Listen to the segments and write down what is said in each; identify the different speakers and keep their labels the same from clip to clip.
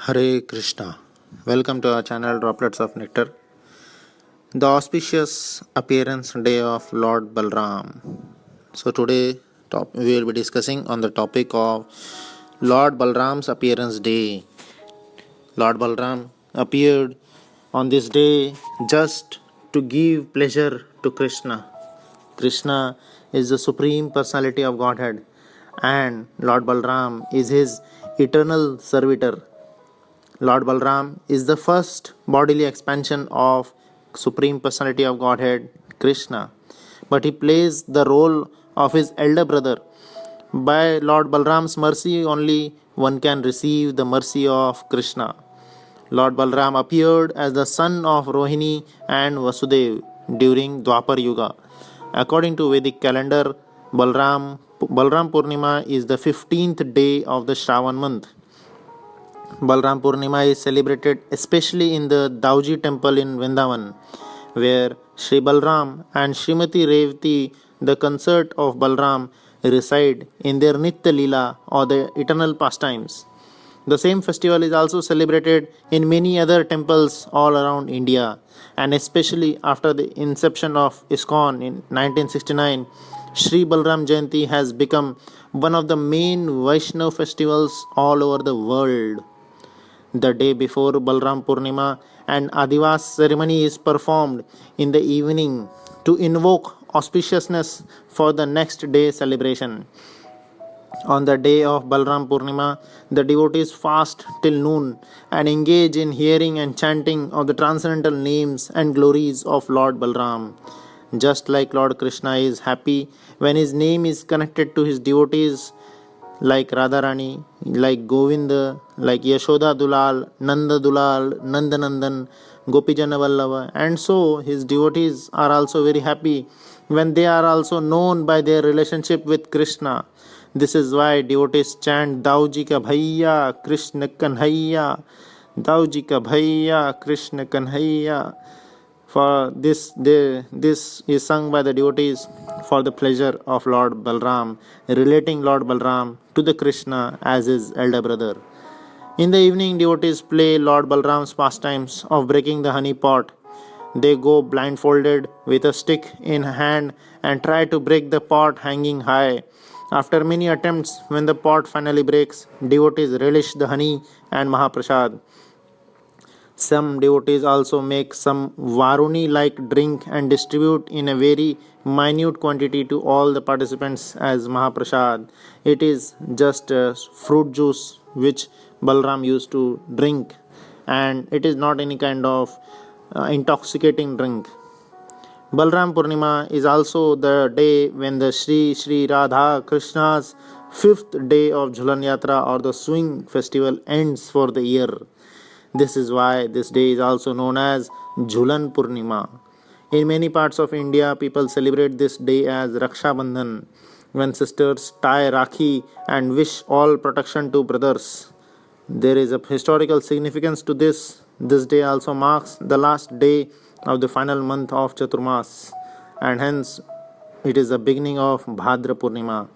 Speaker 1: Hare Krishna. Welcome to our channel Droplets of Nectar. The auspicious appearance day of Lord Balram. So today we will be discussing on the topic of Lord Balram's appearance day. Lord Balram appeared on this day just to give pleasure to Krishna. Krishna is the supreme personality of Godhead and Lord Balram is his eternal servitor. Lord Balram is the first bodily expansion of Supreme Personality of Godhead, Krishna, but he plays the role of his elder brother. By Lord Balram's mercy only one can receive the mercy of Krishna. Lord Balram appeared as the son of Rohini and Vasudev during Dwapar Yuga. According to Vedic calendar, Balram Purnima is the 15th day of the Shravan month. Balram Purnima is celebrated especially in the Dauji temple in Vrindavan, where Sri Balram and Srimati Revati, the consort of Balram, reside in their Nitya Leela or the eternal pastimes. The same festival is also celebrated in many other temples all around India, and especially after the inception of ISKCON in 1969, Sri Balram Jayanti has become one of the main Vaishnava festivals all over the world. The day before Balram Purnima, an Adivas ceremony is performed in the evening to invoke auspiciousness for the next day's celebration. On the day of Balram Purnima, the devotees fast till noon and engage in hearing and chanting of the transcendental names and glories of Lord Balram. Just like Lord Krishna is happy when his name is connected to his devotees, like Radharani, like Govinda, like Yashoda Dulal, Nanda Dulal, Nandanandan, Gopijana Vallava, and so his devotees are also very happy when they are also known by their relationship with Krishna. This is why devotees chant Dauji ka Bhaiya, Krishna Kanhaiya, Dauji ka Bhaiya, Krishna Kanhaiya. For this is sung by the devotees for the pleasure of Lord Balram, relating Lord Balram to the Krishna as his elder brother. In the evening, devotees play Lord Balram's pastimes of breaking the honey pot. They go blindfolded with a stick in hand and try to break the pot hanging high. After many attempts, when the pot finally breaks, devotees relish the honey and Mahaprasad. Some devotees also make some Varuni-like drink and distribute in a very minute quantity to all the participants as Mahaprasad. It is just a fruit juice which Balram used to drink, and it is not any kind of intoxicating drink. Balram Purnima is also the day when the Sri Radha Krishna's 5th day of Jhulan Yatra or the swing festival ends for the year. This is why this day is also known as Jhulan Purnima. In many parts of India, people celebrate this day as Raksha Bandhan, when sisters tie Rakhi and wish all protection to brothers. There is a historical significance to this. This day also marks the last day of the final month of Chaturmas, and hence it is the beginning of Bhadra Purnima.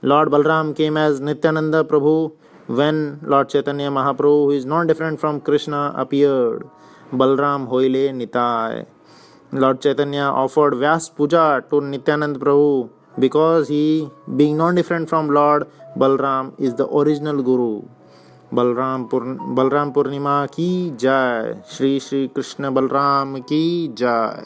Speaker 1: Lord Balram came as Nityananda Prabhu when Lord Chaitanya Mahaprabhu, who is not different from Krishna, appeared. Balram Hoile Nitai. Lord Chaitanya offered Vyas Puja to Nityananda Prabhu because he, being non different from Lord Balram, is the original Guru. Balram Purnima ki jai. Shri Krishna Balram ki jai.